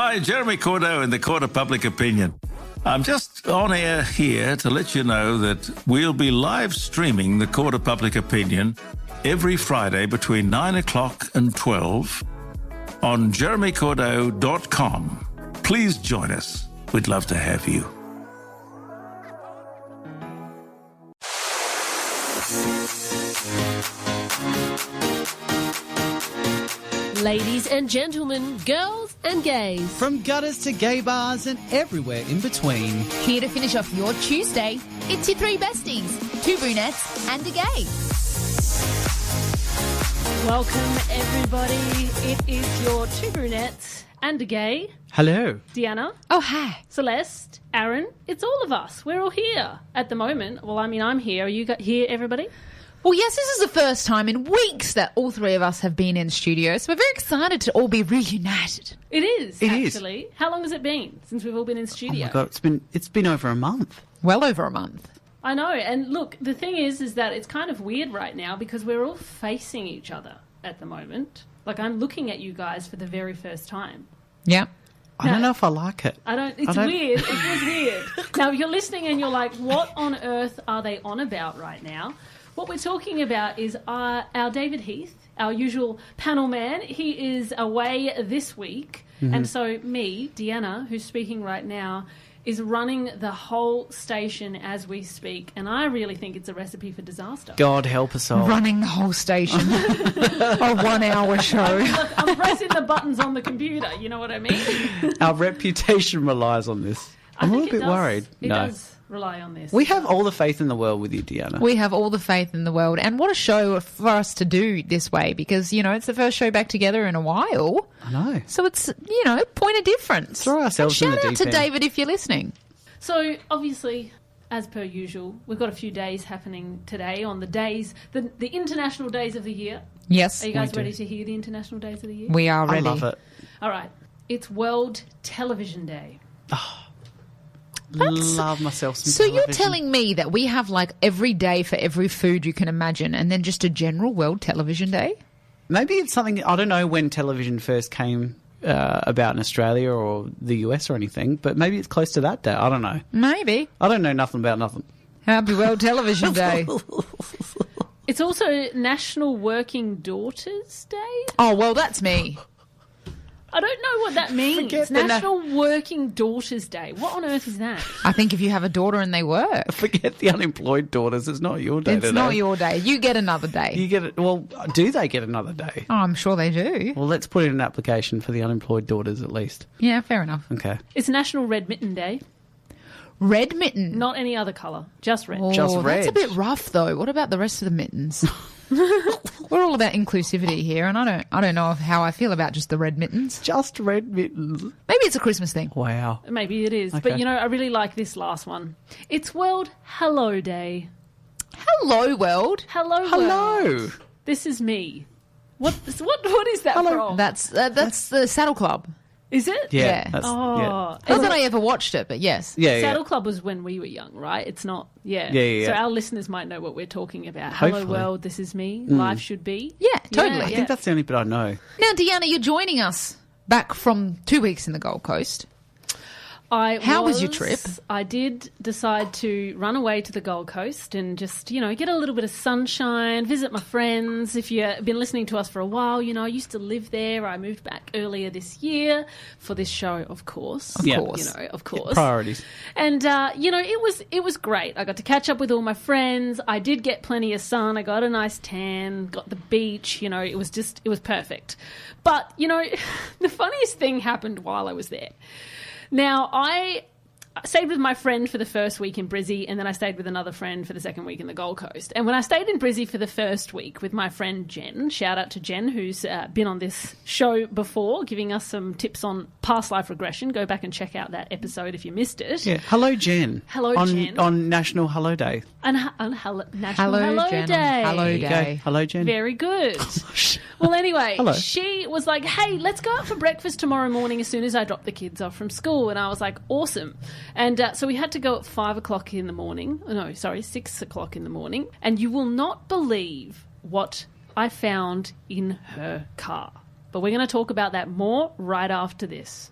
Hi, Jeremy Cordeaux in the Court of Public Opinion. I'm just on air here to let you know that we'll be live streaming the Court of Public Opinion every Friday between 9 o'clock and 12 on jeremycordeaux.com. Please join us. We'd love to have you. Ladies and gentlemen, girls and gays. From gutters to gay bars and everywhere in between. Here to finish off your Tuesday, it's your three besties, two brunettes and a gay. Welcome, everybody. It is your two brunettes and a gay. Hello. Deanna. Oh, hi. Celeste. Aaron. It's all of us. We're all here at the moment. Well, I mean, I'm here. Are you here, everybody? Well, yes, this is the first time in weeks that all three of us have been in studio, so we're very excited to all be reunited. It is, It actually. is. How long has it been since we've all been in studio? Oh my God, it's been over a month. Well over a month. I know, and look, the thing is that it's kind of weird right now because we're all facing each other at the moment. Like, I'm looking at you guys for the very first time. Yeah. I don't know if I like it. It's weird. It feels weird. Now, you're listening and you're like, what on earth are they on about right now? What we're talking about is our David Heath, our usual panel man. He is away this week. Mm-hmm. And so me, Deanna, who's speaking right now, is running the whole station as we speak. And I really think it's a recipe for disaster. God help us all. Running the whole station. A 1 hour show. I'm pressing the buttons on the computer. You know what I mean? Our reputation relies on this. I'm a little bit worried. It does rely on this. We have all the faith in the world with you, Deanna. We have all the faith in the world. And what a show for us to do this way because, you know, it's the first show back together in a while. I know. So it's, you know, point of difference. Throw ourselves in the deep end. Shout out to David if you're listening. So, obviously, as per usual, we've got a few days happening today on the days, the international days of the year. Yes. Are you guys ready to hear the international days of the year? We are ready. I love it. All right. It's World Television Day. Love myself some So television. you're telling me that we have like every day for every food you can imagine and then just a general World Television Day? Maybe it's something, I don't know when television first came about in Australia or the US or anything, but maybe it's close to that day. I don't know. Maybe. I don't know nothing about nothing. Happy World Television Day. It's also National Working Daughters Day. Oh, well, that's me. I don't know what that means. Forget the National Working Daughters Day. What on earth is that? I think if you have a daughter and they work. Forget the unemployed daughters. It's not your day It's today. not your day. You get another day. You get it. Well, do they get another day? Oh, I'm sure they do. Well, let's put in an application for the unemployed daughters at least. Yeah, fair enough. Okay. It's National Red Mitten Day. Red mitten. Not any other colour. Just red. Oh, Just red. That's a bit rough, though. What about the rest of the mittens? We're all about inclusivity here, and I don't know how I feel about just the red mittens. Just red mittens. Maybe it's a Christmas thing. Wow. Maybe it is. Okay. But, you know, I really like this last one. It's World Hello Day. Hello, world. Hello, Hello. world. This is me. What is that from? That's the Saddle Club. Is it? Yeah. That's, Oh. yeah. Not that I ever watched it, but yes. Yeah, Saddle Club was when we were young, right? It's not, Yeah. So our listeners might know what we're talking about. Hello Hopefully. world, this is me. Life should be. Yeah, totally. I think that's the only bit I know. Now, Deanna, you're joining us back from 2 weeks in the Gold Coast. How was your trip? I did decide to run away to the Gold Coast and just, you know, get a little bit of sunshine, visit my friends. If you've been listening to us for a while, you know, I used to live there. I moved back earlier this year for this show, of course. Of course. You know, of course. Priorities. And, you know, it was great. I got to catch up with all my friends. I did get plenty of sun. I got a nice tan, got the beach. You know, it was perfect. But, you know, the funniest thing happened while I was there. Now, I stayed with my friend for the first week in Brizzy, and then I stayed with another friend for the second week in the Gold Coast. And when I stayed in Brizzy for the first week with my friend Jen, shout out to Jen, who's been on this show before, giving us some tips on past life regression. Go back and check out that episode if you missed it. Yeah. Hello, Jen. Hello, Jen. On National Hello Day. And National Hello Jen. Day. Hello There you go. Day. Hello, Jen. Very good. Well, anyway, Hello. she was like, hey, let's go out for breakfast tomorrow morning as soon as I drop the kids off from school. And I was like, awesome. And so we had to go at 5 o'clock in the morning. No, sorry, 6 o'clock in the morning. And you will not believe what I found in her car. But we're going to talk about that more right after this.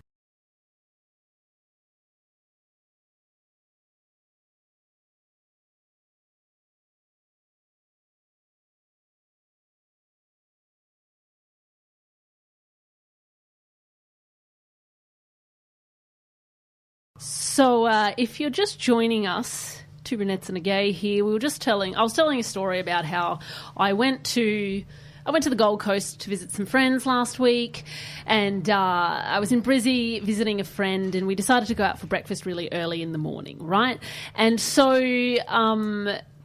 So if you're just joining us, two Brunettes A Gay here, I was telling a story about how I went to the Gold Coast to visit some friends last week, and I was in Brizzy visiting a friend, and we decided to go out for breakfast really early in the morning, right? And so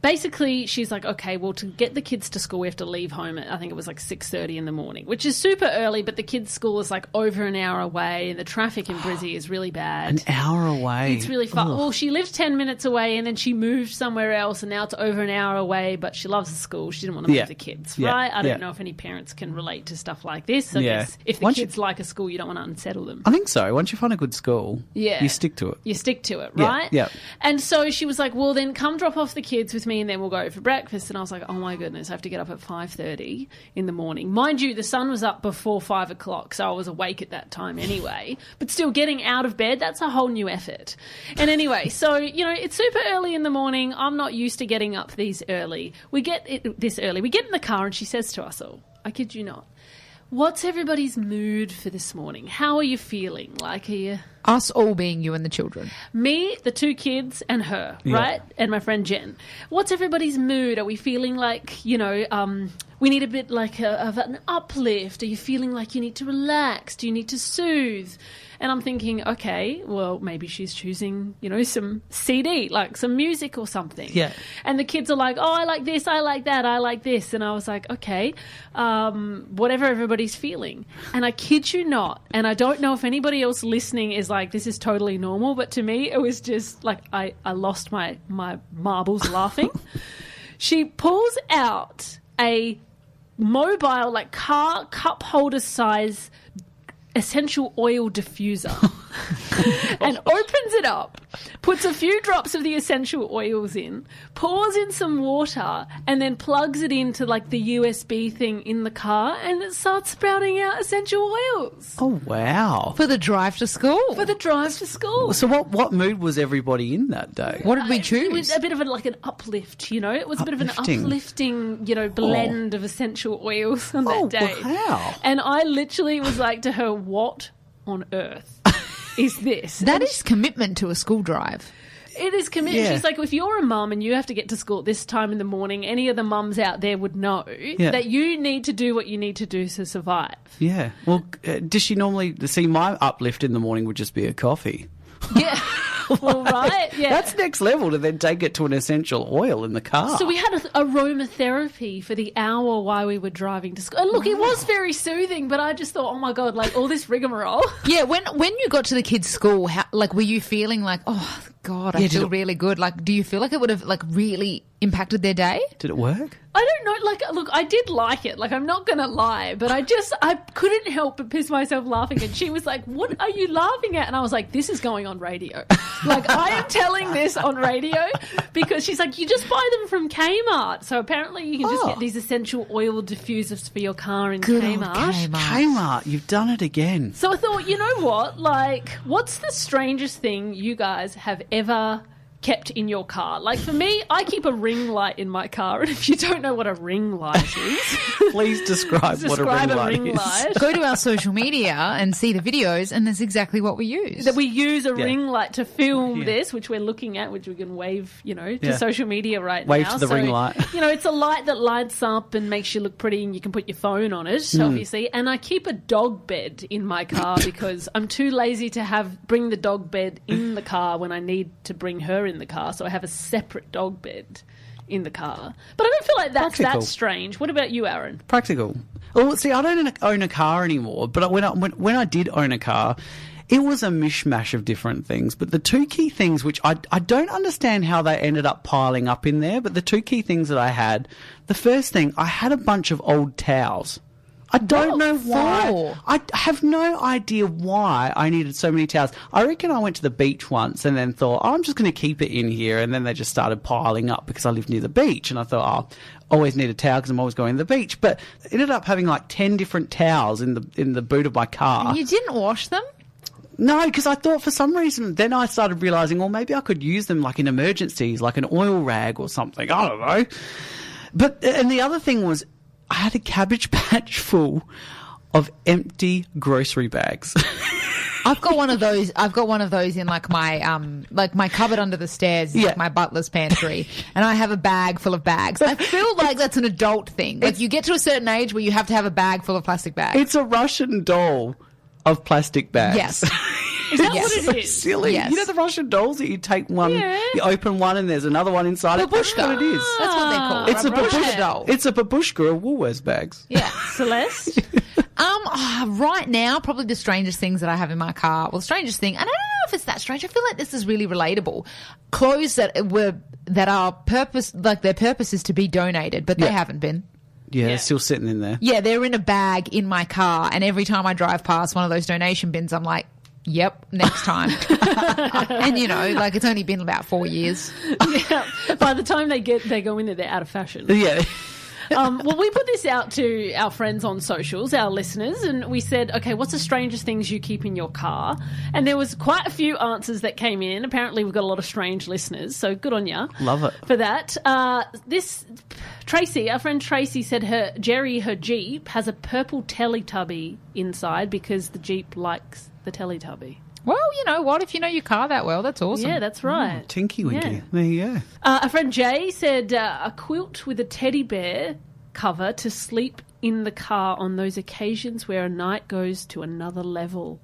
basically, she's like, okay, well, to get the kids to school, we have to leave home at, I think it was like 6:30 in the morning, which is super early, but the kids' school is like over an hour away, and the traffic in Brizzy is really bad. An hour away? It's really far. Well, she lived 10 minutes away, and then she moved somewhere else, and now it's over an hour away, but she loves the school. She didn't want to move the kids, right? I don't know if any parents can relate to stuff like this. I guess if the kids like a school, you don't want to unsettle them. I think so. Once you find a good school, you stick to it. You stick to it, right? Yeah. And so she was like, well, then come drop off the kids with me, and then we'll go for breakfast. And I was like, oh my goodness, I have to get up at 5:30 in the morning. Mind you, the sun was up before 5 o'clock, so I was awake at that time anyway. But still, getting out of bed, that's a whole new effort. And anyway, so, it's super early in the morning. I'm not used to getting up this early. We get in the car, and she says to us all, I kid you not, what's everybody's mood for this morning? How are you feeling? Like, are you... Us all being you and the children. Me, the two kids, and her, right? And my friend Jen. What's everybody's mood? Are we feeling like, we need a bit like of an uplift? Are you feeling like you need to relax? Do you need to soothe? And I'm thinking, okay, well, maybe she's choosing, some CD, like some music or something. Yeah. And the kids are like, oh, I like this, I like that, I like this. And I was like, okay, whatever everybody's feeling. And I kid you not, and I don't know if anybody else listening is like, this is totally normal, but to me, it was just like I lost my marbles laughing. She pulls out a mobile, like car cup holder size essential oil diffuser and opens it up, puts a few drops of the essential oils in, pours in some water, and then plugs it into like the USB thing in the car, and it starts sprouting out essential oils. Oh, wow. For the drive to school. So what mood was everybody in that day? What did we choose? It was a bit of an uplift, It was a bit of an uplifting, blend of essential oils on that day. Wow. And I literally was like to her, what on earth is this? That is commitment to a school drive. It is commitment. Yeah. She's like, if you're a mum and you have to get to school at this time in the morning, any of the mums out there would know that you need to do what you need to do to survive. Yeah. Well, does she normally see my uplift in the morning would just be a coffee? Yeah. Well, right? Yeah. That's next level to then take it to an essential oil in the car. So we had aromatherapy for the hour while we were driving to school. And look, it was very soothing, but I just thought, oh my God, like all this rigmarole. Yeah, when you got to the kids' school, were you feeling like, oh God, I feel really good? Like, do you feel like it would have like really impacted their day? Did it work? I don't know. Like, look, I did like it. Like, I'm not going to lie, but I couldn't help but piss myself laughing. And she was like, what are you laughing at? And I was like, this is going on radio. Like, I am telling this on radio because she's like, you just buy them from Kmart. So apparently you can just get these essential oil diffusers for your car in Kmart. Kmart, you've done it again. So I thought, you know what? Like, what's the strangest thing you guys have ever kept in your car? Like, for me, I keep a ring light in my car, and if you don't know what a ring light is, please describe what a ring light is. Go to our social media and see the videos, and that's exactly what we use. That we use a ring light to film this, which we're looking at, which we can wave, to social media now. Wave to the ring light. It's a light that lights up and makes you look pretty, and you can put your phone on it, obviously. And I keep a dog bed in my car because I'm too lazy to bring the dog bed in the car when I need to bring her in the car, so I have a separate dog bed in the car. But I don't feel like that's that strange. What about you, Aaron? Practical. Well, see, I don't own a car anymore, but when I did own a car, it was a mishmash of different things. But the two key things, which I don't understand how they ended up piling up in there, but the two key things that I had, the first thing, I had a bunch of old towels. I don't know why. I have no idea why I needed so many towels. I reckon I went to the beach once and then thought, I'm just going to keep it in here. And then they just started piling up because I live near the beach. And I thought, always need a towel because I'm always going to the beach. But I ended up having like 10 different towels in the boot of my car. And you didn't wash them? No, because I thought for some reason, then I started realising, well, maybe I could use them like in emergencies, like an oil rag or something. I don't know. And the other thing was, I had a cabbage patch full of empty grocery bags. I've got one of those in like my cupboard under the stairs, like my butler's pantry, and I have a bag full of bags. I feel like that's an adult thing. Like you get to a certain age where you have to have a bag full of plastic bags. It's a Russian doll of plastic bags. Yes. Is that what it is? Silly. Yes. You know the Russian dolls that you take one, you open one and there's another one inside it? Babushka. That's what it is. That's what they're called. It's a babushka doll. It's a babushka of Woolworths bags. Yeah. Celeste? Right now, probably the strangest things that I have in my car. Well, the strangest thing, and I don't know if it's that strange. I feel like this is really relatable. Clothes that are purpose, like their purpose is to be donated, but they haven't been. Yeah, they're still sitting in there. Yeah, they're in a bag in my car, and every time I drive past one of those donation bins, I'm like, yep, next time. And, like it's only been about 4 years. Yeah. By the time they go in there, they're out of fashion. Yeah. Well, we put this out to our friends on socials, our listeners, and we said, okay, what's the strangest things you keep in your car? And there was quite a few answers that came in. Apparently, we've got a lot of strange listeners, so good on you. Love it. For that. Tracy, our friend Tracy, said her Jeep has a purple Teletubby inside because the Jeep likes the Teletubby. Well, you know what? If you know your car that well, that's awesome. Yeah, that's right. Tinky Winky. Yeah. There you go. A friend Jay said a quilt with a teddy bear cover to sleep in the car on those occasions where a night goes to another level.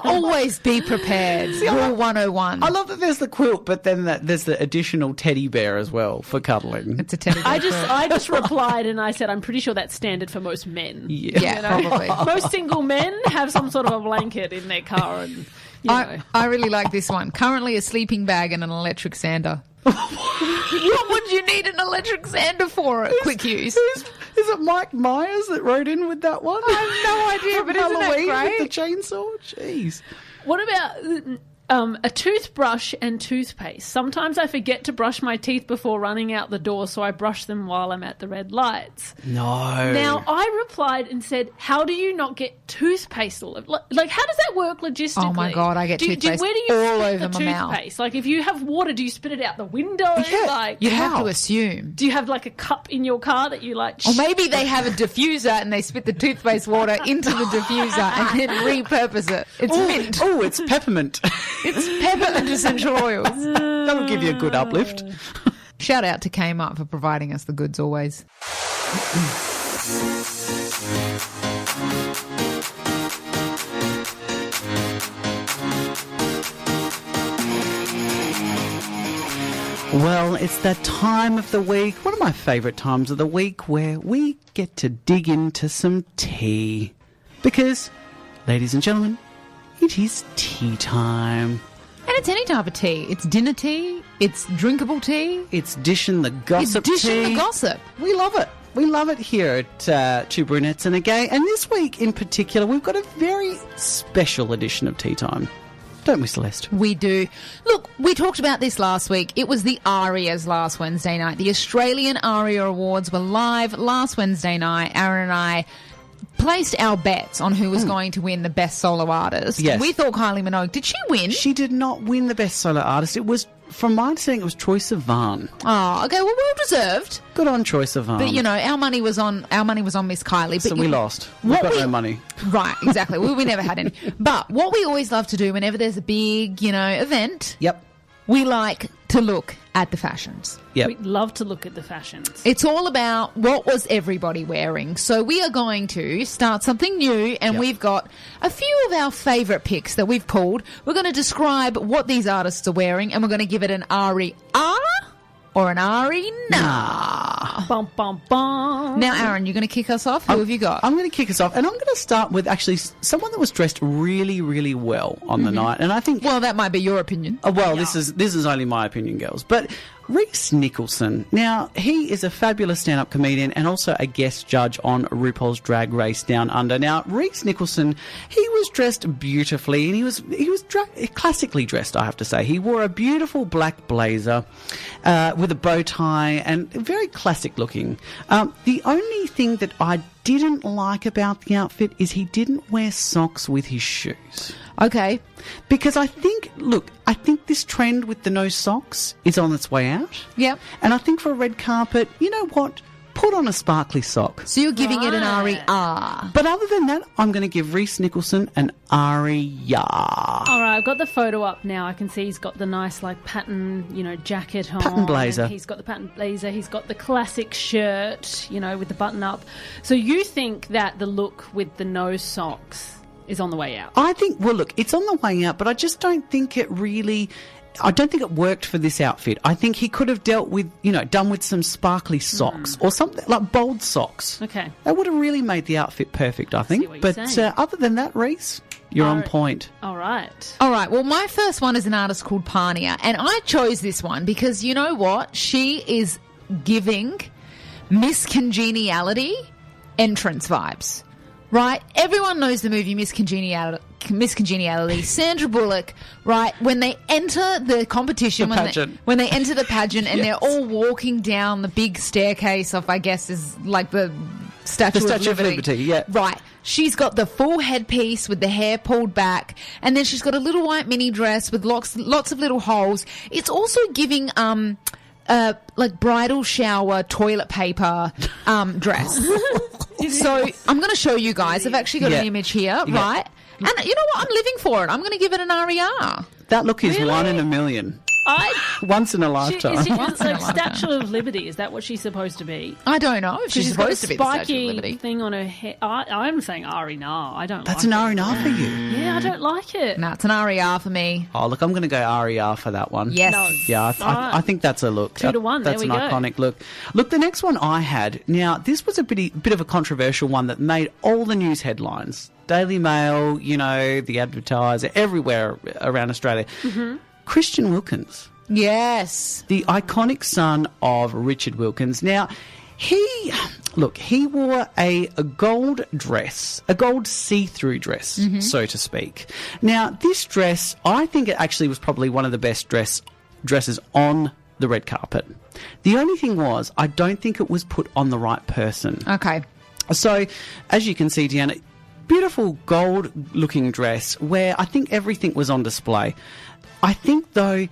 Always be prepared. Rule 101. I love that there's the quilt, but then there's the additional teddy bear as well for cuddling. It's a teddy bear. I just replied and I said, I'm pretty sure that's standard for most men. Yeah, probably. Most single men have some sort of a blanket in their car. And I really like this one. Currently a sleeping bag and an electric sander. What would you need an electric sander for at quick use? Is it Mike Myers that wrote in with that one? I have no idea, but isn't Halloween that great? with the chainsaw? Jeez. What about a toothbrush and toothpaste? Sometimes I forget to brush my teeth before running out the door, so I brush them while I'm at the red lights. No. Now, I replied and said, how do you not get toothpaste all over? Like, how does that work logistically? Oh, my God, I get toothpaste where do you all spit over the my mouth. toothpaste? Like, if you have water, do you spit it out the window? Yeah. Like, You have How? to assume. do you have, like, a cup in your car that you, like... Or maybe they have a diffuser and they spit the toothpaste water into the diffuser and then repurpose it. It's mint. Oh, it's peppermint. It's pepper and essential oils. That'll give you a good uplift. Shout out to Kmart for providing us the goods always. Well, it's that time of the week, one of my favourite times of the week, where we get to dig into some tea. Because, ladies and gentlemen, it is tea time. And it's any type of tea. It's dinner tea. It's drinkable tea. It's dishing the gossip It's dishing tea. the gossip. We love it. We love it here at Two Brunettes and a Gay. And this week in particular, we've got a very special edition of Tea Time. Don't we, Celeste? We do. Look, we talked about this last week. It was the ARIAs last Wednesday night. The Australian ARIA Awards were live last Wednesday night. Aaron and I placed our bets on who was going to win the Best Solo Artist. Yes. We thought Kylie Minogue. Did she win? She did not win the Best Solo Artist. It was, from my understanding, it was Troye Sivan. Oh, okay. Well deserved. Good on Troye Sivan. But you know, our money was on Miss Kylie. But So we lost. We've what got we- no money. Right, exactly. we never had any. But what we always love to do whenever there's a big, event, Yep. we like to look at the fashions. Yep. We love to look at the fashions. It's all about what was everybody wearing. So we are going to start something new, and Yep. we've got a few of our favourite picks that we've pulled. We're going to describe what these artists are wearing, and we're going to give it an Ari-ah or an Ari-nah. Bum, bum, bum. Now, Aaron, you're going to kick us off? Who have you got? I'm going to kick us off, and I'm going to start with actually someone that was dressed really, really well on the night, and I think. Well, that might be your opinion. This is only my opinion, girls. But Reese Nicholson. Now, he is a fabulous stand-up comedian and also a guest judge on RuPaul's Drag Race Down Under. Now, Reese Nicholson, he was dressed beautifully, and he was classically dressed, I have to say. He wore a beautiful black blazer with a bow tie and very classic looking. The only thing that I didn't like about the outfit is he didn't wear socks with his shoes. Okay. Because I think this trend with the no socks is on its way out. Yep. And I think for a red carpet, you know what? put on a sparkly sock. So you're giving it an Right. RER. But other than that, I'm going to give Reece Nicholson an ARIA. All right, I've got the photo up now. I can see he's got the nice, like, pattern, jacket on. Pattern blazer. He's got the pattern blazer. He's got the classic shirt, with the button up. So you think that the look with the no socks is on the way out? I think, well, look, it's on the way out, but I just don't think it really... I don't think it worked for this outfit. I think he could have dealt with, done with some sparkly socks or something like bold socks. Okay. That would have really made the outfit perfect, I think. what you're But saying. other than that, Reece, you're on point. All right. All right, well, my first one is an artist called Pania, and I chose this one because you know what? She is giving Miss Congeniality entrance vibes, right? Everyone knows the movie Miss Congeniality. Sandra Bullock, right? When they enter the competition, The pageant. when they enter the pageant, and Yes. they're all walking down the big staircase of, I guess, is like the Statue of Liberty, yeah. Right. She's got the full headpiece with the hair pulled back, and then she's got a little white mini dress with lots of little holes. It's also giving like bridal shower toilet paper dress. So I'm going to show you guys. I've actually got Yeah. an image here, right? And you know what? I'm living for it. I'm going to give it an RER. That look is Really? 1 in a million. I Once in a She, lifetime. is she Once in a like lifetime. Statue of Liberty? Is that what she's supposed to be? I don't know if she's She's got a supposed to be the Statue of spiky Liberty. thing on her head. I'm saying Ari nah. I don't That's like an it. R&R for you. Yeah, I don't like it. No, it's an RER for me. Oh, look, I'm going to go RER for that one. Yes. No. Yeah, Alright. I think that's a look. 2-1, That's there an we go. iconic look. Look, the next one I had, now, this was a bit of a controversial one that made all the news headlines. Daily Mail, the Advertiser, everywhere around Australia. Mm-hmm. Christian Wilkins, Yes. the iconic son of Richard Wilkins. Now, he wore a gold dress, a gold see-through dress, so to speak. Now, this dress, I think it actually was probably one of the best dresses on the red carpet. The only thing was, I don't think it was put on the right person. Okay. So, as you can see, Deanna, beautiful gold-looking dress where I think everything was on display. I think, though,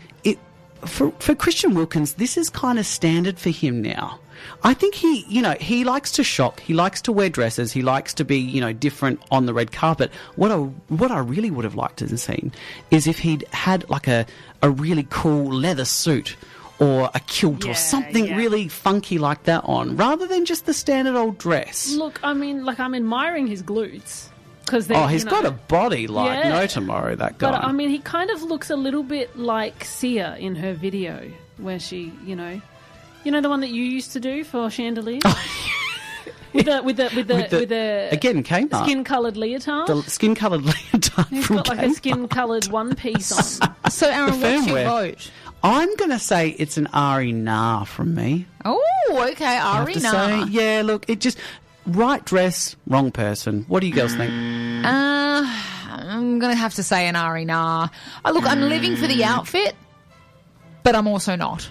for Christian Wilkins, this is kind of standard for him now. I think he likes to shock. He likes to wear dresses. He likes to be, different on the red carpet. What I really would have liked to have seen is if he'd had like a really cool leather suit or a kilt or something really funky like that on, rather than just the standard old dress. Look, I mean, like I'm admiring his glutes because He's got a body like no tomorrow, that guy. But I mean, he kind of looks a little bit like Sia in her video, where she, the one that you used to do for Chandelier, with the again, Kmart. skin-coloured leotard. The skin-coloured leotard He's from got like a Kmart. skin-coloured one piece on. So, Aaron, what's your firmware. vote? I'm going to say it's an Ari nah from me. Oh, okay. I have to Arena. say, yeah, look, it just... Right dress, wrong person. What do you girls think? I'm going to have to say an Arena. Look, I'm living for the outfit, but I'm also not.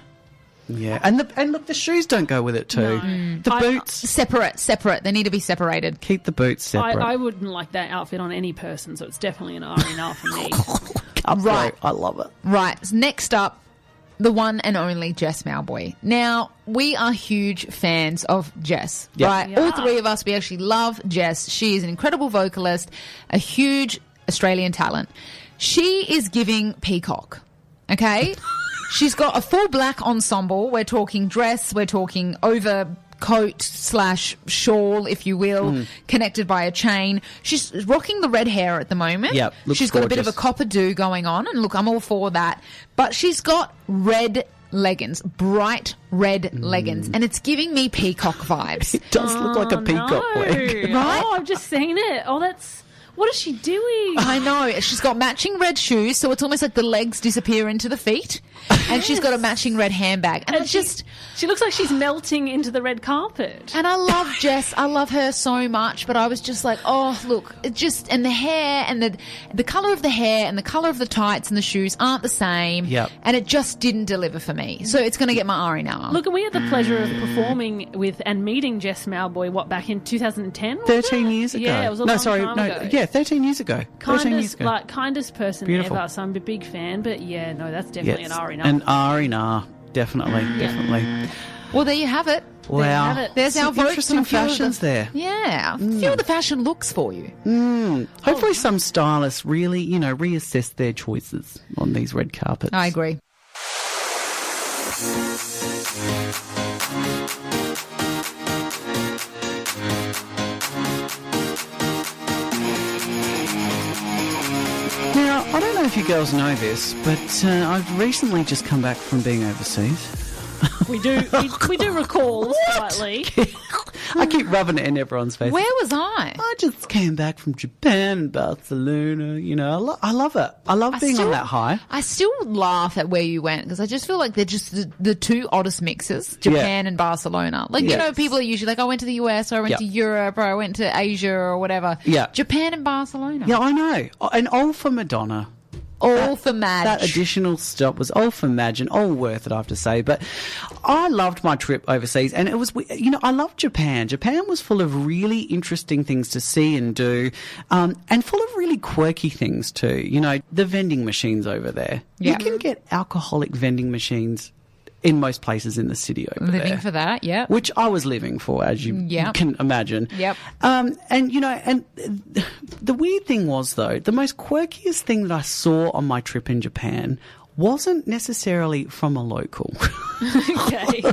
Yeah, and look, the shoes don't go with it too. No. The boots, Separate. They need to be separated. keep the boots separate. I wouldn't like that outfit on any person, so it's definitely an R&R for me. Right. I love it. Right. Next up, the one and only Jess Mauboy. Now, we are huge fans of Jess, Yeah. right? Yeah. All three of us, we actually love Jess. She is an incredible vocalist, a huge Australian talent. She is giving peacock, okay? She's got a full black ensemble. We're talking dress, we're talking overcoat / shawl, if you will, connected by a chain. She's rocking the red hair at the moment. Yep, looks She's got a bit of a gorgeous. copper do going on, and look, I'm all for that. But she's got red leggings, bright red leggings, and it's giving me peacock vibes. It does look like a peacock no. leg. Right? Oh, I've just seen it. Oh, what is she doing? I know. She's got matching red shoes, so it's almost like the legs disappear into the feet. And she's got a matching red handbag. And it's just... She looks like she's melting into the red carpet. And I love Jess. I love her so much. But I was just like, oh, look. It just... And the hair and the colour of the hair and the colour of the tights and the shoes aren't the same. Yep. And it just didn't deliver for me. So it's going to get my R&R. Look, and we had the pleasure of performing with and meeting Jess Mauboy, back in 2010? 13 years ago. Yeah, it was a long time ago. Yeah, 13 years ago. 13 years ago. Kindest person Beautiful. ever, so I'm a big fan. But yeah, no, that's definitely Yes, an R&R. an R&R, definitely. Well, there you have it. Wow. have it. There's our votes interesting on a few of the- fashions there. Yeah, a few of the fashion looks for you. Hopefully some stylists really, reassess their choices on these red carpets. I agree. Now, I don't know if you girls know this, but I've recently just come back from being overseas. We do recall slightly. I keep rubbing it in everyone's face. Where was I? I just came back from Japan and Barcelona. I love it. I love being on that high. I still laugh at where you went because I just feel like they're just the two oddest mixes, Japan and Barcelona. Like, people are usually like, I went to the US or I went to Europe or I went to Asia or whatever. Yeah. Japan and Barcelona. Yeah, I know. And all for Madonna. All for Madge. That additional stop was all for Madge and all worth it, I have to say. But I loved my trip overseas, and it was, I loved Japan. Japan was full of really interesting things to see and do, and full of really quirky things too. The vending machines over there. Yeah. You can get alcoholic vending machines in most places in the city over Living there. for that, yeah. Which I was living for, as you can imagine. Yep. And the weird thing was, though, the most quirkiest thing that I saw on my trip in Japan wasn't necessarily from a local. Okay.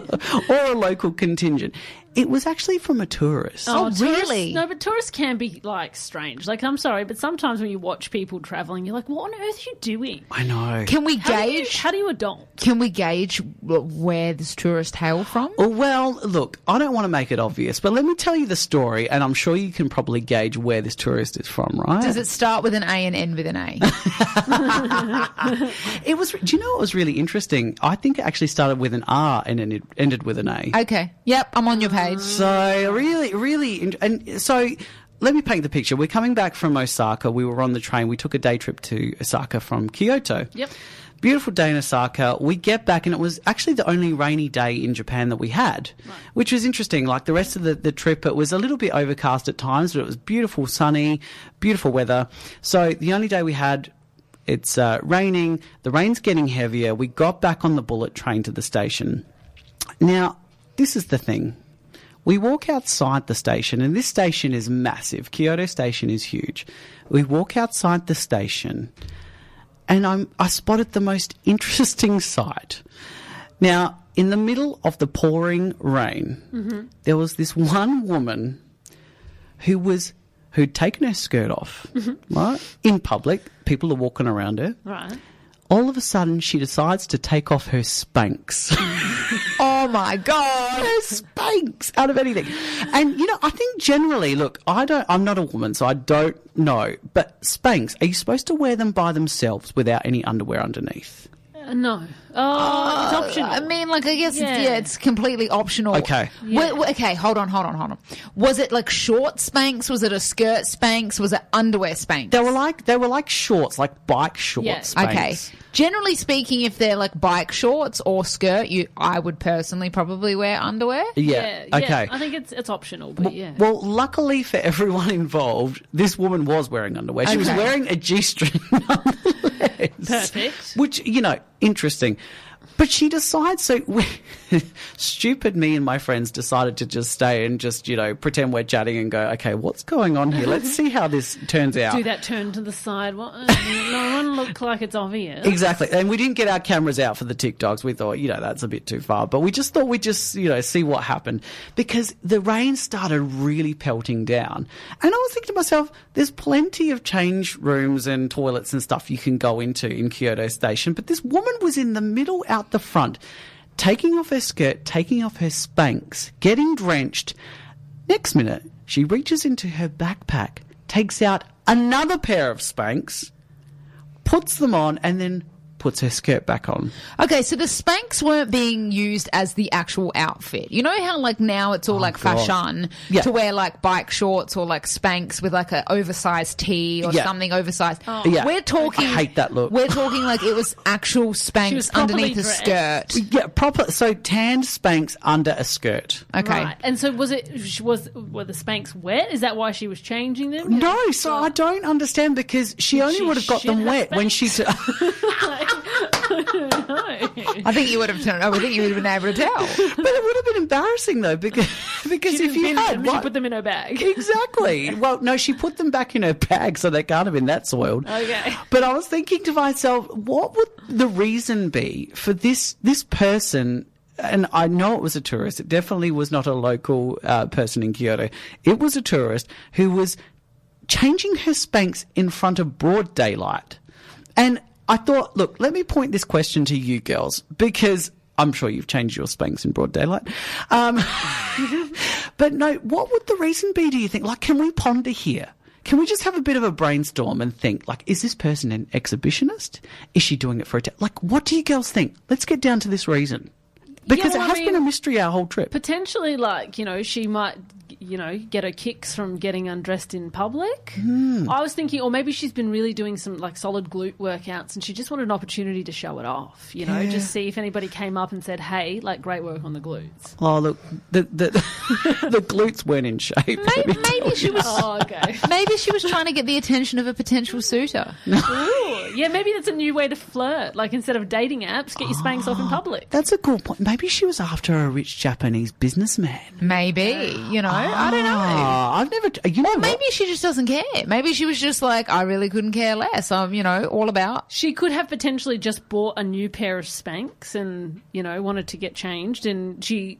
Or a local contingent. It was actually from a tourist. Oh, tourists- really? No, but tourists can be, strange. I'm sorry, but sometimes when you watch people travelling, you're like, what on earth are you doing? I know. Can we How gauge? do you adult? Can we gauge where this tourist hail from? Oh, well, look, I don't want to make it obvious, but let me tell you the story, and I'm sure you can probably gauge where this tourist is from, right? Does it start with an A and end with an A? It was. Do you know what was really interesting? I think it actually started with an R and it ended with an A. Okay. Yep, I'm on your page. So really, and so let me paint the picture. We're coming back from Osaka. We were on the train. We took a day trip to Osaka from Kyoto. Yep. Beautiful day in Osaka. We get back, and it was actually the only rainy day in Japan that we had, which was interesting. Like the rest of the trip, it was a little bit overcast at times, but it was beautiful, sunny, beautiful weather. So the only day we had, it's raining. The rain's getting heavier. We got back on the bullet train to the station. Now, this is the thing. We walk outside the station, and this station is massive. Kyoto Station is huge. We walk outside the station, and I spotted the most interesting sight. Now, in the middle of the pouring rain, there was this one woman who'd taken her skirt off, right, in public. People are walking around her. Right. All of a sudden, she decides to take off her Spanx. Oh, my God. Her Spanx out of anything. And, I think generally, look, I'm not a woman, so I don't know, but Spanx, are you supposed to wear them by themselves without any underwear underneath? No. Oh, it's optional. I mean, I guess it's completely optional. Okay. Okay, hold on. Was it like short Spanx? Was it a skirt Spanx? Was it underwear Spanx? They were like shorts, like bike shorts. Yeah. Spanx. Okay. Generally speaking, if they're like bike shorts or skirt, I would personally probably wear underwear. Yeah. Okay. I think it's optional, but yeah. Well, luckily for everyone involved, this woman was wearing underwear. She was Okay. wearing a G-string nonetheless. Perfect. Which, interesting. But she decides, stupid me and my friends decided to just stay and just, pretend we're chatting and go, okay, what's going on here? Let's see how this turns out. Do that turn to the side. No one look like it's obvious. Exactly. And we didn't get our cameras out for the TikToks. We thought, that's a bit too far. But we just thought we'd just, see what happened. Because the rain started really pelting down. And I was thinking to myself, there's plenty of change rooms and toilets and stuff you can go into in Kyoto Station. But this woman was in the middle out the front, taking off her skirt, taking off her Spanx, getting drenched. Next minute, she reaches into her backpack, takes out another pair of Spanx, puts them on, and then puts her skirt back on. Okay, so the Spanx weren't being used as the actual outfit. You know how now it's all fashion to wear bike shorts or Spanx with an oversized tee or something oversized. Oh. Yeah. We're talking. I hate that look. We're talking it was actual She Spanx was properly underneath a dressed. skirt. Yeah, proper. So tanned Spanx under a skirt. Okay. Right. And so were the Spanx wet? Is that why she was changing them? No, I don't understand because she only she would have got shit them her wet when she... Like, I think you would have turned. I think you would have been able to tell. But it would have been embarrassing though, because if you had, she put them in her bag. Exactly. Well, no, she put them back in her bag, so they can't have been that soiled. Okay. But I was thinking to myself, what would the reason be for this person? And I know it was a tourist. It definitely was not a local person in Kyoto. It was a tourist who was changing her Spanx in front of broad daylight. And I thought, look, let me point this question to you girls, because I'm sure you've changed your Spanx in broad daylight. But no, what would the reason be, do you think? Like, can we ponder here? Can we just have a bit of a brainstorm and think, like, is this person an exhibitionist? Is she doing it for like, what do you girls think? Let's get down to this reason. Because it has been a mystery our whole trip. Potentially, like, she might, get her kicks from getting undressed in public. I was thinking, or maybe she's been really doing some, like, solid glute workouts and she just wanted an opportunity to show it off, just see if anybody came up and said, hey, like, great work on the glutes. Oh, look, the glutes weren't in shape. Maybe she was... Oh, okay. Maybe she was trying to get the attention of a potential suitor. Ooh, yeah, maybe that's a new way to flirt. Like, instead of dating apps, get your Spanx off in public. That's a cool point. Maybe she was after a rich Japanese businessman. Maybe, I don't know. I've never... Or maybe she just doesn't care. Maybe she was just like, I really couldn't care less. I'm, all about... She could have potentially just bought a new pair of Spanx and, wanted to get changed and she,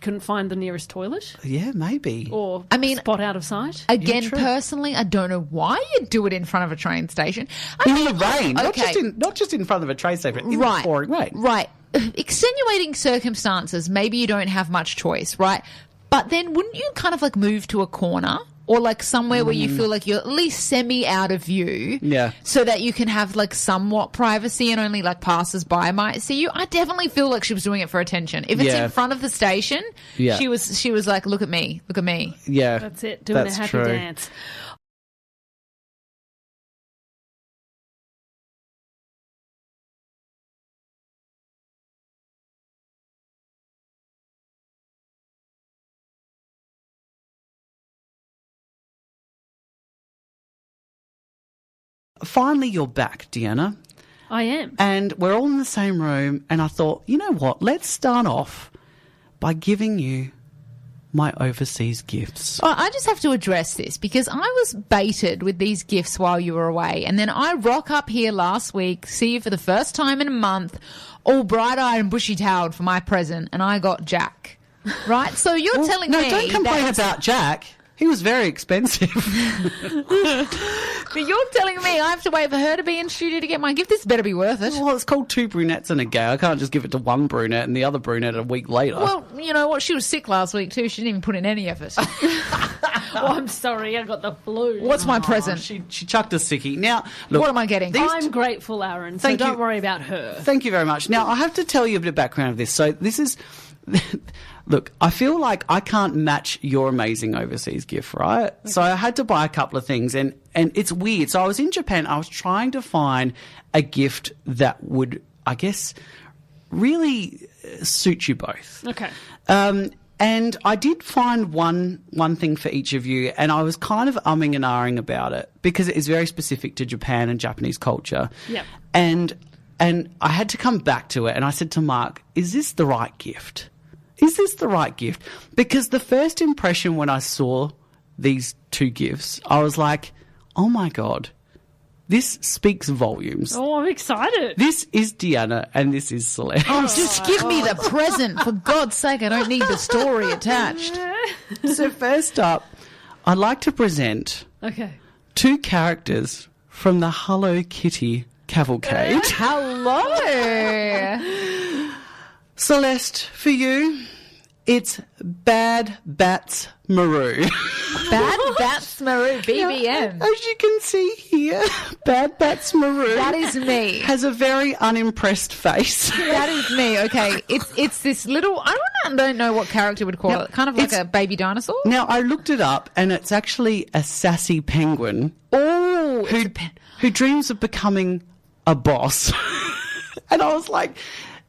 couldn't find the nearest toilet. Yeah, maybe. Or spot out of sight. Again, personally, I don't know why you'd do it in front of a train station. In the rain. Not just in front of a train station. In the pouring rain. Right. Extenuating circumstances, maybe you don't have much choice, right? But then wouldn't you kind of like move to a corner or like somewhere where you feel like you're at least semi out of view, so that you can have like somewhat privacy and only like passers-by might see you? I definitely feel like she was doing it for attention. If it's in front of the station, she was like, look at me. Yeah. That's it, doing a happy dance. Finally, you're back, Deanna. I am. And we're all in the same room, and I thought, you know what, let's start off by giving you my overseas gifts. I just have to address this because I was baited with these gifts while you were away, and then I rock up here last week, see you for the first time in a month, all bright-eyed and bushy-tailed for my present, and I got Jack. Right? So you're telling me... No, don't complain about Jack. He was very expensive. But you're telling me I have to wait for her to be in studio to get my gift? This better be worth it. Well, it's called Two Brunettes and a Gay. I can't just give it to one brunette and the other brunette a week later. Well, you know what? She was sick last week too. She didn't even put in any effort. Oh, I'm sorry. I got the flu. What's my present? She chucked a sickie. Now, look, what am I getting? I'm grateful, Aaron, so don't worry about her. Thank you very much. Now, I have to tell you a bit of background of this. So this is... Look, I feel like I can't match your amazing overseas gift, right? Okay. So I had to buy a couple of things, and it's weird. So I was in Japan. I was trying to find a gift that would, I guess, really suit you both. Okay. And I did find one thing for each of you, and I was kind of umming and ahhing about it because it is very specific to Japan and Japanese culture. Yeah. And I had to come back to it, and I said to Mark, is this the right gift? Is this the right gift? Because the first impression when I saw these two gifts, I was like, oh my God, this speaks volumes. Oh, I'm excited. This is Deanna and this is Celeste. Oh, just give me the present. For God's sake, I don't need the story attached. So first up, I'd like to present two characters from the Hello Kitty cavalcade. Hello. Celeste, for you, it's Bad Bats Maru. Bad Bats Maru, BBM. Now, as you can see here, Bad Bats Maru. That is me. Has a very unimpressed face. That is me. Okay, it's this little. I don't know what character would call it. Kind of like a baby dinosaur. Now I looked it up, and it's actually a sassy penguin. Oh, who dreams of becoming a boss. And I was like,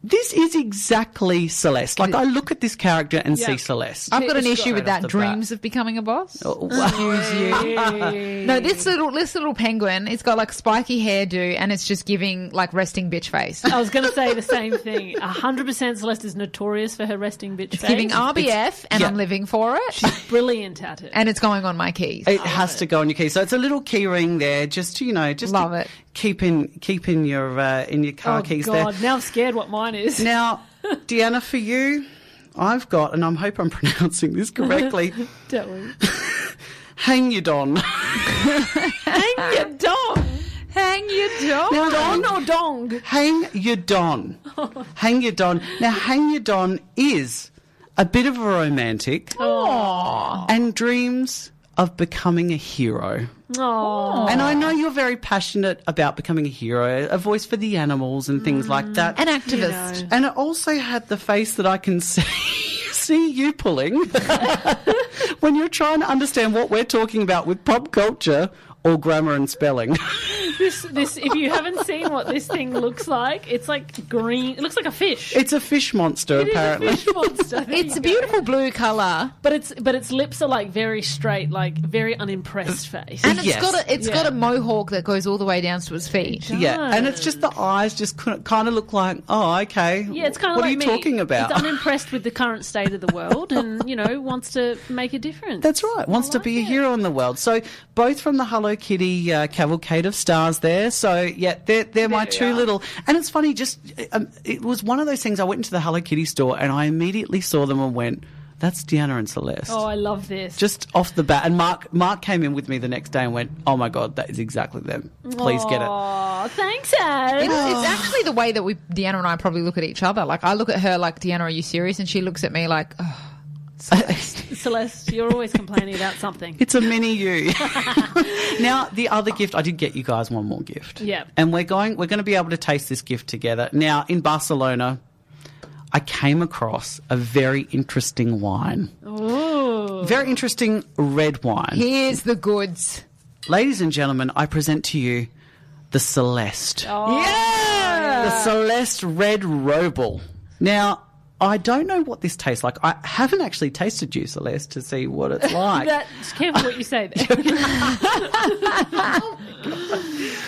This is exactly Celeste. Like, I look at this character and see Celeste. I've got an It's issue with that. off the Dreams of becoming a boss. Oh, wow. No, this little penguin, it's got like spiky hairdo and it's just giving like resting bitch face. I was going to say the same thing. 100% Celeste is notorious for her resting bitch face. Giving RBF and yeah. I'm living for it. She's brilliant at it. And it's going on my keys. It has to go on your key. So it's a little key ring there, just to, just Love to it. keep in your car keys God, there. now I'm scared what mine is. Now, Deanna, for you, I've got, and I hope I'm pronouncing this correctly, Don't worry. hang your don. Hang your dong. Hang your dog. Now, Don or dong? hang your don. Hang your don. Now, hang your don is a bit of a romantic and dreams of becoming a hero. Oh. And I know you're very passionate about becoming a hero, a voice for the animals and things like that. An activist. And it also had the face that I can see you pulling when you're trying to understand what we're talking about with pop culture or grammar and spelling. This if you haven't seen what this thing looks like, it's like green. It looks like a fish. It's a fish monster, It is apparently. a fish monster. There It's you a go. beautiful blue colour. But its lips are like very straight, like very unimpressed face. And it's Yes. got a mohawk that goes all the way down to his feet. Yeah, and it's just the eyes just kind of look like, oh, okay. Yeah, it's kind of what like are you me. talking about? It's unimpressed with the current state of the world, and wants to make a difference. That's right. Wants to be a hero in the world. So both from the Hello Kitty cavalcade of stars there. So yeah, they're my two little. And it's funny. Just it was one of those things. I went into the Hello Kitty store and I immediately saw them and went, "That's Deanna and Celeste." Oh, I love this. Just off the bat. And Mark came in with me the next day and went, "Oh my God, that is exactly them. Please get it." Oh, thanks, Ad. It's actually the way that Deanna and I probably look at each other. Like, I look at her like, Deanna, are you serious? And she looks at me like, oh, Celeste, you're always complaining about something. It's a mini you. Now, the other gift, I did get you guys one more gift. Yeah. And we're going to be able to taste this gift together. Now, in Barcelona, I came across a very interesting wine. Ooh. Very interesting red wine. here's the goods. Ladies and gentlemen, I present to you the Celeste. Oh. Yeah! The Celeste Red Roble. Now, I don't know what this tastes like. I haven't actually tasted you, Celeste, to see what it's like. Just careful what you say there.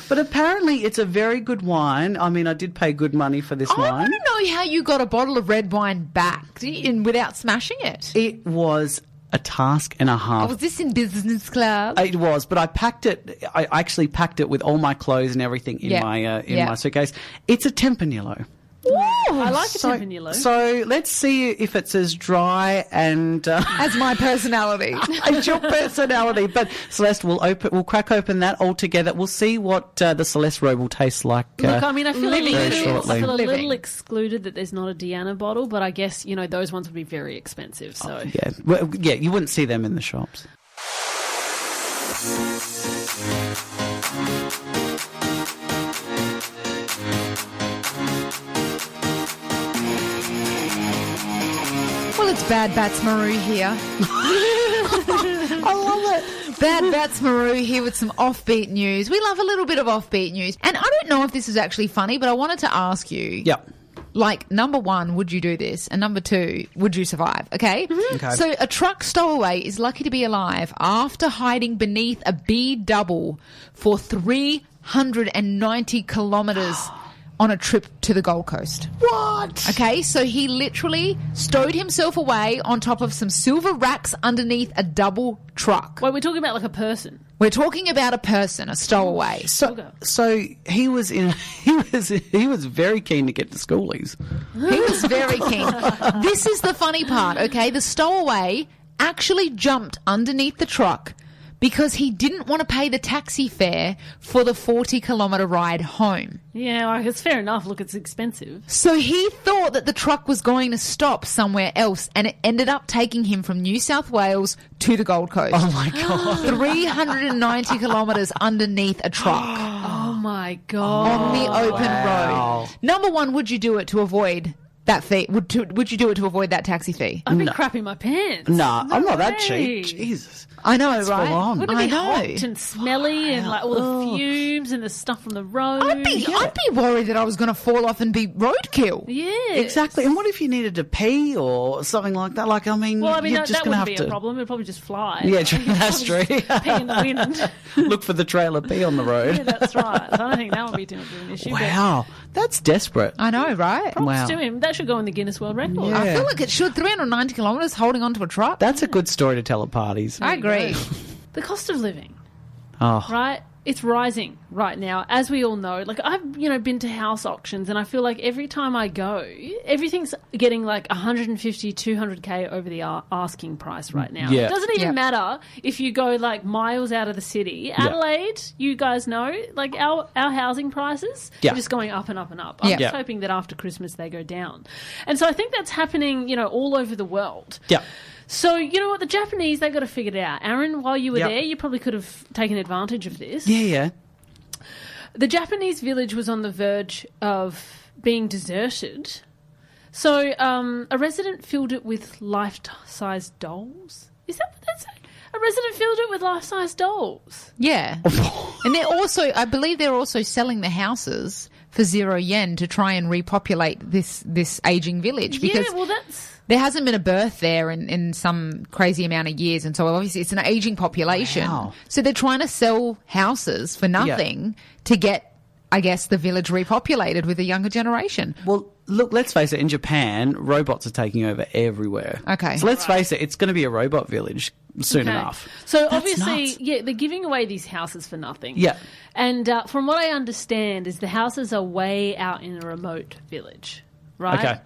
But apparently it's a very good wine. I mean, I did pay good money for this I wine. want to know how you got a bottle of red wine back without smashing it. It was a task and a half. Was this in business class? It was, but I packed it. I actually packed it with all my clothes and everything in my suitcase. It's a Tempranillo. I like a Tempranillo. So let's see if it's as dry and As my personality. as your personality. But Celeste, we'll crack open that all together. We'll see what the Celeste Roble tastes like. Look, I mean, I feel, very shortly. I feel a Living. little excluded that there's not a Deanna bottle, but I guess, those ones would be very expensive. So yeah, well, yeah, you wouldn't see them in the shops. Well, it's Bad Bats Maru here. I love it. Bad Bats Maru here with some offbeat news. We love a little bit of offbeat news. And I don't know if this is actually funny, but I wanted to ask you. Yeah. Like, number one, would you do this? And number two, would you survive? Okay? Okay. So a truck stowaway is lucky to be alive after hiding beneath a B double for 390 kilometres on a trip to the Gold Coast. What? Okay, so he literally stowed himself away on top of some silver racks underneath a double truck. wait, we're talking about like a person. We're talking about a person, a stowaway. So he was very keen to get to schoolies. He was very keen. This is the funny part, okay? The stowaway actually jumped underneath the truck because he didn't want to pay the taxi fare for the 40-kilometre ride home. Yeah, like, it's fair enough. Look, it's expensive. So he thought that the truck was going to stop somewhere else, and it ended up taking him from New South Wales to the Gold Coast. Oh my God. 390 kilometres underneath a truck Oh my God. on the open road. Number one, would you do it to avoid that fee? Would you do it to avoid that taxi fee? I'd be crapping my pants. Nah, I'm not that way. cheap. Jesus. I know, Full right? on. Wouldn't it I be know. hot and smelly and like all the fumes and the stuff from the road? I'd be worried that I was going to fall off and be roadkill. Yeah. Exactly. And what if you needed to pee or something like that? Like, I mean, Well, I mean, you're that just going to wouldn't have be to a problem. It'd probably just fly. Yeah, that's true. Pee in the wind. look for the trailer pee on the road. Yeah, that's right. So I don't think that would be too much of an issue. Wow, that's desperate. I know, right? But Wow. props to him. That should go in the Guinness World Record. Yeah. I feel like it should. 390 kilometres holding onto a truck. That's a good story to tell at parties. I agree. The cost of living, Oh, right? It's rising right now, as we all know. Like, I've, been to house auctions, and I feel like every time I go, everything's getting like 150, 200K over the asking price right now. Yeah. It doesn't even Yeah. matter if you go like miles out of the city. Adelaide, you guys know, like our housing prices Yeah. are just going up and up and up. I'm Yeah. just hoping that after Christmas they go down. And so I think that's happening, all over the world. yeah. So, you know what, the Japanese, they got to figure it out. Aaron, while you were Yep. there, you probably could have taken advantage of this. Yeah. The Japanese village was on the verge of being deserted. So a resident filled it with life-size dolls. Is that what that's saying? A resident filled it with life-size dolls. Yeah. And I believe they're also selling the houses for €0 to try and repopulate this aging village because Yeah, well, that's... there hasn't been a birth there in some crazy amount of years. And so obviously it's an aging population. Wow. So they're trying to sell houses for nothing to get, I guess, the village repopulated with a younger generation. Well, look, let's face it, in Japan, robots are taking over everywhere. Okay. So let's face it, it's going to be a robot village soon Okay. enough. So That's obviously, nuts. they're giving away these houses for nothing. Yeah. And from what I understand is the houses are way out in a remote village, right? Okay.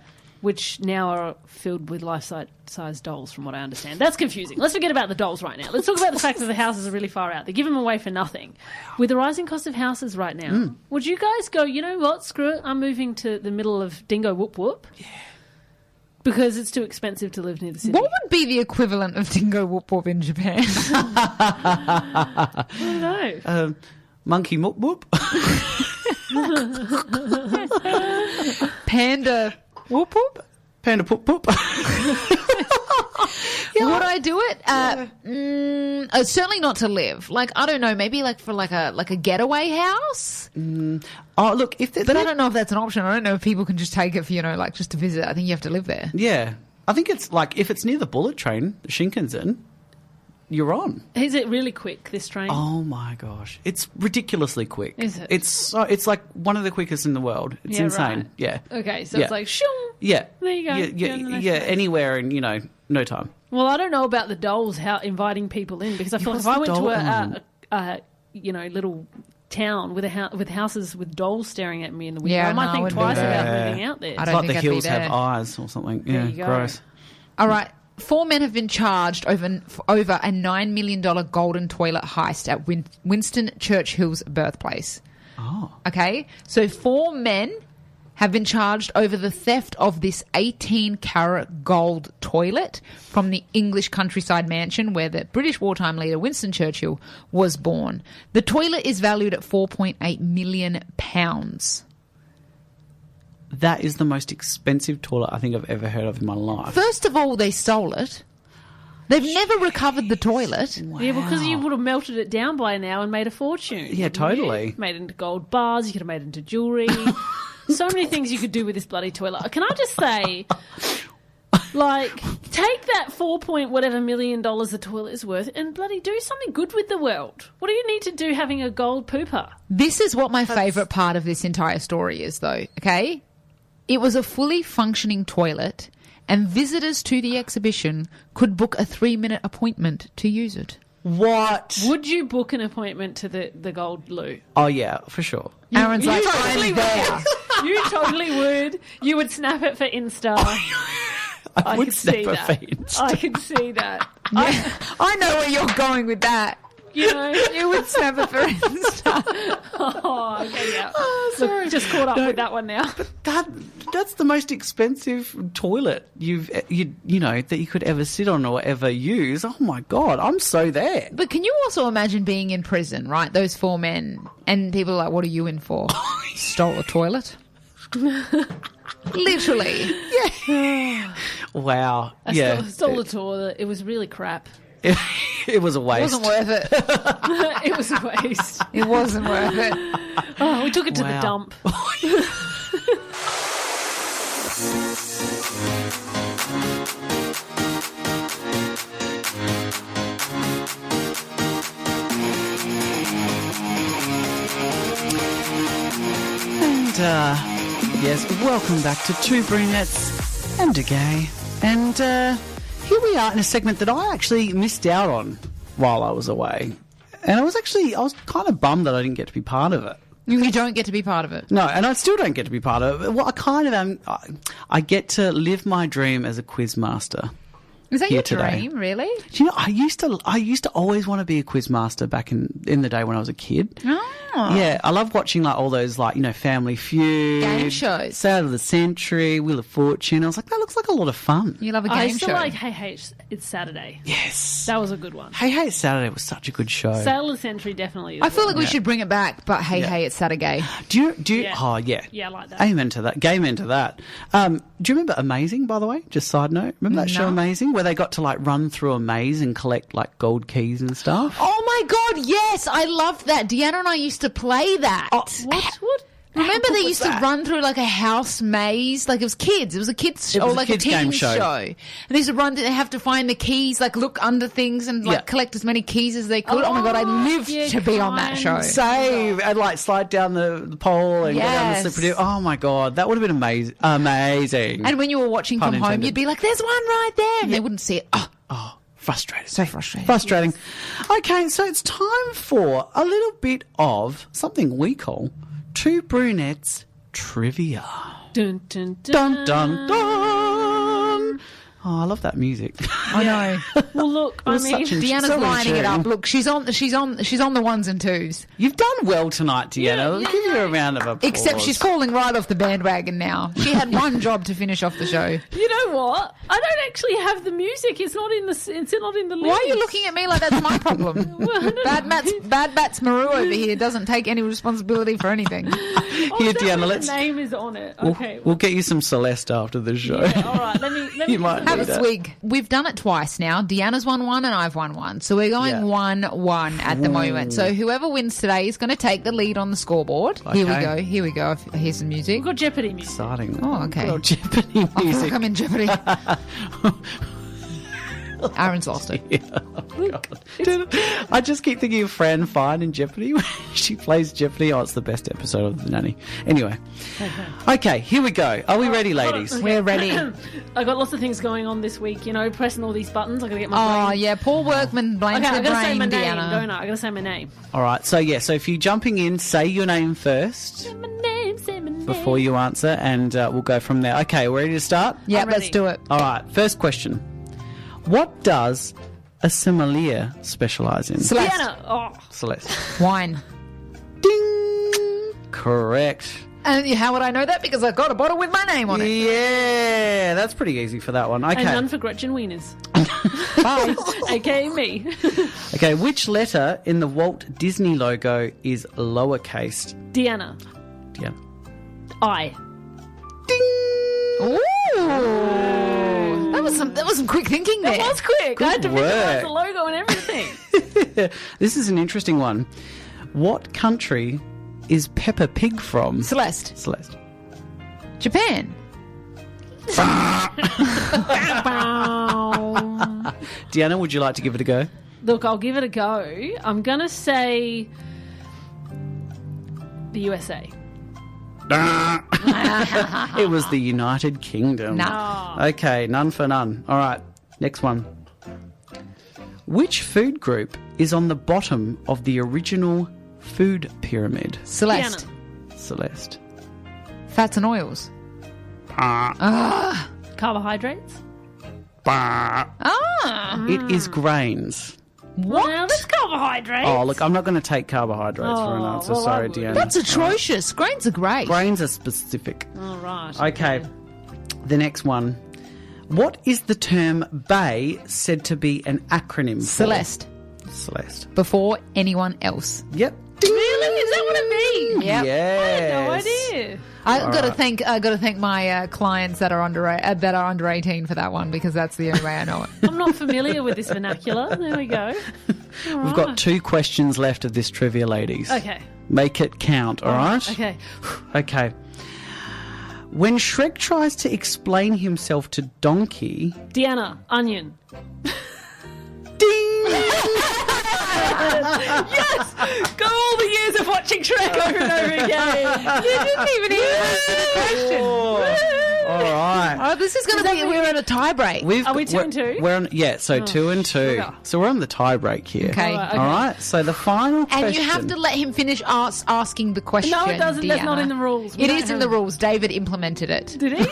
Which now are filled with life-size dolls, from what I understand. That's confusing. Let's forget about the dolls right now. Let's talk about the fact that the houses are really far out. They give them away for nothing. With the rising cost of houses right now, would you guys go, you know what, screw it, I'm moving to the middle of Dingo Whoop Whoop? Yeah. Because it's too expensive to live near the city. What would be the equivalent of Dingo Whoop Whoop in Japan? I don't know. Monkey Moop Whoop. Panda Whoop Whoop? Panda Poop Poop. Would I do it? Certainly not to live. Like, I don't know, maybe like for like a getaway house. Oh, look, if But I don't know if that's an option. I don't know if people can just take it for, like just to visit. I think you have to live there. Yeah. I think it's like, if it's near the bullet train, the Shinkansen, you're on. Is it really quick, this train? Oh my gosh. It's ridiculously quick. Is it? It's like one of the quickest in the world. It's Yeah, insane. right. Yeah. Okay, so Yeah. it's like, shoo. Yeah. There you go. Yeah, Get on the next yeah, train. anywhere in, no time. Well, I don't know about the dolls, how inviting people in, because I feel like what's if I the went to doll- a little town with with houses with dolls staring at me in the window, Yeah, I might no, I think wouldn't twice do that. about moving out there. I It's don't like think the I'd be hills have there. eyes or something. Yeah, you go. gross. All right. 4 men have been charged over a $9 million golden toilet heist at Winston Churchill's birthplace. Oh. Okay? So 4 men have been charged over the theft of this 18-carat gold toilet from the English countryside mansion where the British wartime leader Winston Churchill was born. The toilet is valued at £4.8 million. That is the most expensive toilet I think I've ever heard of in my life. First of all, they stole it. They've never recovered the toilet. Yeah, because you would have melted it down by now and made a fortune. Yeah, wouldn't totally. you? Made it into gold bars. You could have made it into jewellery. So many things you could do with this bloody toilet. Can I just say, like, take that $4 million the toilet is worth and bloody do something good with the world. What do you need to do having a gold pooper? This is what my favourite part of this entire story is, though, okay? It was a fully functioning toilet, and visitors to the exhibition could book a 3-minute appointment to use it. What? Would you book an appointment to the gold loo? Oh, yeah, for sure. Aaron's like, totally I'm there. would. You totally would. You would snap it for Insta. I would could see snap a that. feet. I can see that. I know where you're going with that. You know, You would snap it for Insta. oh, okay, yeah. sorry. Look, just caught up with that one now. That's the most expensive toilet you that you could ever sit on or ever use. Oh my god, I'm so there. But can you also imagine being in prison, right? Those 4 men, and people are like, what are you in for? Stole a toilet? Literally. Wow. I stole the tour. It was really crap. It was a It waste. wasn't worth it. It was a waste. It wasn't worth it. Oh, we took it to the Wow. dump. And, yes, welcome back to Two Brunettes and a Gay. And here we are in a segment that I actually missed out on while I was away. And I was kind of bummed that I didn't get to be part of it. You don't get to be part of it. No, and I still don't get to be part of it. Well, I kind of am. I get to live my dream as a quiz master. Is that here your today. dream, really? Do you know, I used to always want to be a quiz master back in the day when I was a kid. Oh. Yeah, I love watching like all those like, Family Feud, Game shows. Sale of the Century, Wheel of Fortune. I was like, that looks like a lot of fun. You love a I game still show. like Hey Hey, It's Saturday. Yes. That was a good one. Hey Hey It's Saturday was such a good show. Sale of the Century definitely is. I feel like we Yeah. should bring it back, but hey, it's Saturday. Do you? Yeah. Oh yeah. Yeah, I like that. Amen to that. Game to that. Do you remember Amazing? By the way, just side note. Remember that show No. Amazing, where they got to like run through a maze and collect like gold keys and stuff? Oh my God, yes, I loved that. Deanna and I used to play that. What? Remember they was used that? to run through like a house maze? Like it was kids. It was a kids show, It was or a like a kids' teen game show. show. And they used to run, they have to find the keys, like look under things and like Yeah. collect as many keys as they could. Oh my God, I lived you to be on that kind show. Save and like slide down the pole and go down the Yes. slippery. Oh my God, that would have been amazing. Amazing. And when you were watching Pun from home, intended. you'd be like, there's one right there. And they wouldn't see it. Oh, Frustrating. so frustrating. Frustrating. Okay, so it's time for a little bit of something we call Two Brunettes Trivia. Dun, dun, dun. Dun, dun, dun. Oh, I love that music. I know. Well, look, I was mean, such an- Deanna's So lining it ensuring. up. Look, she's on the ones and twos. You've done well tonight, Deanna. Yeah, Give you a round of applause. Except she's falling right off the bandwagon now. She had one job to finish off the show. you know what? I don't actually have the music. It's not in the. It's not in the. Why are you lyrics. looking at me like that's my problem? Bad Bats Maru over here doesn't take any responsibility for anything. Oh, Here, is that Deanna, what let's- The name is on it. We'll, Okay. we'll get you some Celeste after the show. yeah, all right. Let me. You might Have do a that. swig. We've done it twice now. Deanna's won one and I've won one. So we're going Yeah. 1-1 at the moment. So whoever wins today is going to take the lead on the scoreboard. Here we Okay. go. Here we go. Here's some music. We've got Jeopardy music. Exciting. Oh, okay. Good old Jeopardy I feel music. like I'm in jeopardy. Aaron's lost it. Dude, I just keep thinking of Fran Fine in Jeopardy. When she plays Jeopardy. Oh, it's the best episode of The Nanny. Anyway. Okay, here we go. Are we ready, ladies? We're ready. I got lots of things going on this week. Pressing all these buttons. I got to get my Oh, brain. yeah. Paul Workman blames Okay, I the got to say brain, my name, Deanna. don't I? I got to say my name. All right. So, yeah. So, if you're jumping in, say your name first Say my name. Say my name. before you answer, and we'll go from there. Okay, we're ready to start? Yeah, I'm ready. let's do it. All right. First question. What does a sommelier specialise in? Celeste. Deanna. Oh, Celeste. Wine. Ding! Correct. And how would I know that? Because I've got a bottle with my name on it. Yeah, that's pretty easy for that one. and Okay. none for Gretchen Wieners. Bye. AKA me. Okay, which letter in the Walt Disney logo is lowercase? Deanna. Yeah. I. Ding! Ooh. That was some quick thinking there. That was quick. I had to Good visualize work. the logo and everything. This is an interesting one. What country is Peppa Pig from? Celeste. Celeste. Japan. Deanna, would you like to give it a go? Look, I'll give it a go. I'm going to say the USA. It was the United Kingdom. Nah. Okay, none for none. All right, next one. Which food group is on the bottom of the original food pyramid? Celeste. Deanna. Celeste. Fats and oils. Carbohydrates. Ah. It is grains. What? Now, that's carbohydrates. Oh, look, I'm not going to take carbohydrates for an Oh, answer. well, I Sorry, would. Deanna. That's atrocious. Grains are great. Grains are specific. All right. Okay, the next one. What is the term BAE said to be an acronym for? Celeste. Celeste. Before anyone else. Yep. Really? Is that what it means? Yep. Yes. No idea. you. I got to thank my clients that are under 18 for that one, because that's the only way I know it. I'm not familiar with this vernacular. There we go. We've got 2 questions left of this trivia, ladies. Okay. Make it count, all right? Okay. Okay. When Shrek tries to explain himself to Donkey... Deanna, onion. Ding! Yes! Go all the years of watching Shrek over and over again. You didn't even answer the question. All right. Oh, this is going to be... We're on a tie break. Are we 2-2? We're on, 2 and 2. Sugar. So we're on the tie break here. Okay. All All right. So the final question... And you have to let him finish asking the question. No, it doesn't. That's not Deanna. in the rules. It is in the rules. David implemented it. Did he?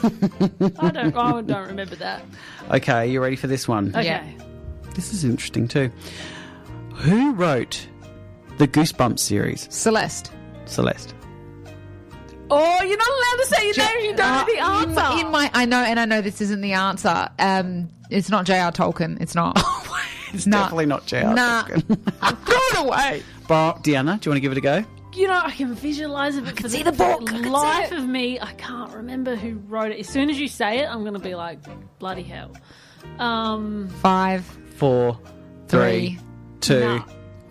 I don't remember that. Okay, you ready for this one? Okay. Yeah. This is interesting too. Who wrote the Goosebumps series? Celeste. Celeste. Oh, you're not allowed to say your name. You don't know the answer. I know this isn't the answer. It's not J.R. Tolkien. It's not. It's definitely not J.R. Nah. Tolkien. Throw it away. Deanna, do you want to give it a go? You know, I can visualise it, but for see the book. the I can life see it. of me, I can't remember who wrote it. As soon as you say it, I'm going to be like, bloody hell. 5, 4, 3, 2, Nah.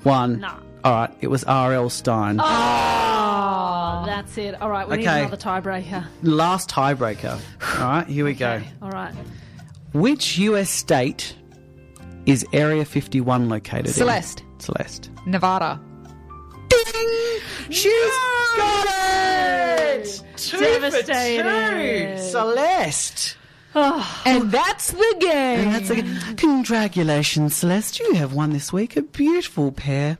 1. Nah. All right, it was R.L. Stein. Oh, that's it. All right, we need Okay. another tiebreaker. Last tiebreaker. All right, here we go. Okay, all right. Which US state is Area 51 located Celeste. in? Celeste. Nevada. Ding! She's got it! 2 for Devastated. 2. Celeste. And that's the game. And that's congratulations, Celeste. You have won this week a beautiful pair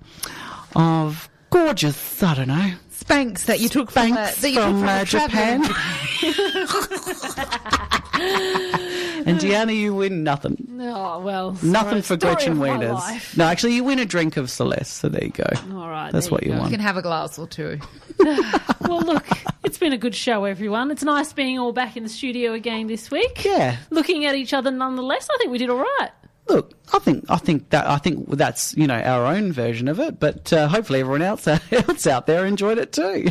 of gorgeous, I don't know, Spanx that you took from, Spanx that you took from a Japan. And Deanna, you win nothing. Oh, well. Nothing for story Gretchen of my Wieners. life. No, actually, you win a drink of Celeste, so there you go. All right. That's there what you go. want. You can have a glass or two. Well, look, it's been a good show, everyone. It's nice being all back in the studio again this week. Yeah. Looking at each other nonetheless. I think we did all right. Look, I think that's our own version of it, but hopefully everyone else out there enjoyed it too.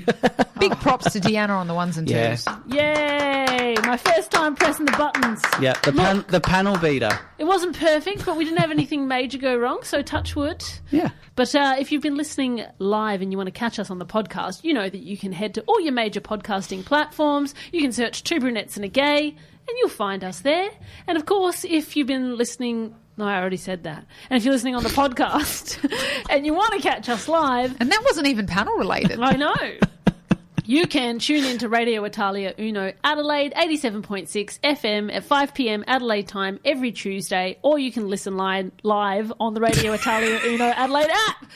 Big props to Deanna on the ones and Yeah. twos. Yay! My first time pressing the buttons. Yeah, the panel beater. It wasn't perfect, but we didn't have anything major go wrong, so touch wood. Yeah. But if you've been listening live and you want to catch us on the podcast, you know that you can head to all your major podcasting platforms. You can search 2 Brunettes and a Gay, and you'll find us there. And, of course, if you've been listening... No, I already said that. And if you're listening on the podcast and you want to catch us live... And that wasn't even panel related. I know. You can tune in to Radio Italia Uno Adelaide 87.6 FM at 5 p.m. Adelaide Time every Tuesday, or you can listen live on the Radio Italia Uno Adelaide app.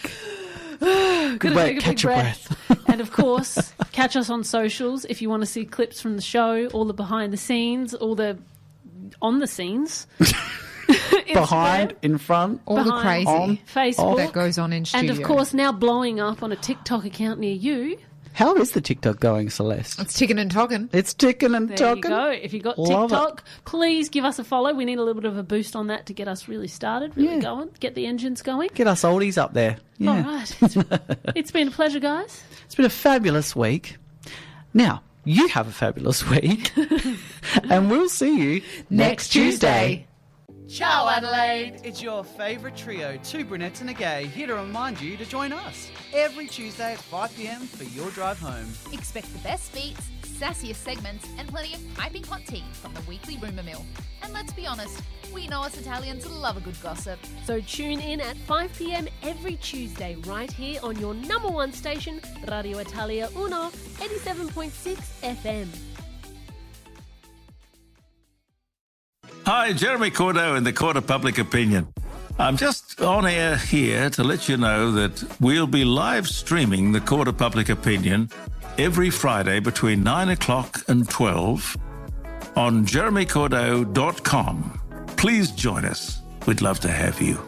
Good way, catch your breath. And of course, catch us on socials if you want to see clips from the show, all the behind the scenes, all the on the scenes. Behind, in front. All the Behind, crazy on, Facebook. that goes on in studio. And of course, now blowing up on a TikTok account near you. How is the TikTok going, Celeste? It's ticking and talking. It's ticking and There talking. you go. If you've got Love TikTok, please give us a follow. We need a little bit of a boost on that to get us really started, really going, get the engines going. Get us oldies up there. Yeah. All right. It's been a pleasure, guys. It's been a fabulous week. Now, you have a fabulous week. And we'll see you Next Tuesday. Ciao, Adelaide. It's your favourite trio, 2 Brunettes and a Gay, here to remind you to join us every Tuesday at 5 p.m. for your drive home. Expect the best beats, sassiest segments, and plenty of piping hot tea from the weekly rumour mill. And let's be honest, we know us Italians love a good gossip. So tune in at 5 p.m. every Tuesday right here on your number one station, Radio Italia Uno, 87.6 FM. Hi, Jeremy Cordeaux in the Court of Public Opinion. I'm just on air here to let you know that we'll be live streaming the Court of Public Opinion every Friday between 9 o'clock and 12 on jeremycordeaux.com. Please join us. We'd love to have you.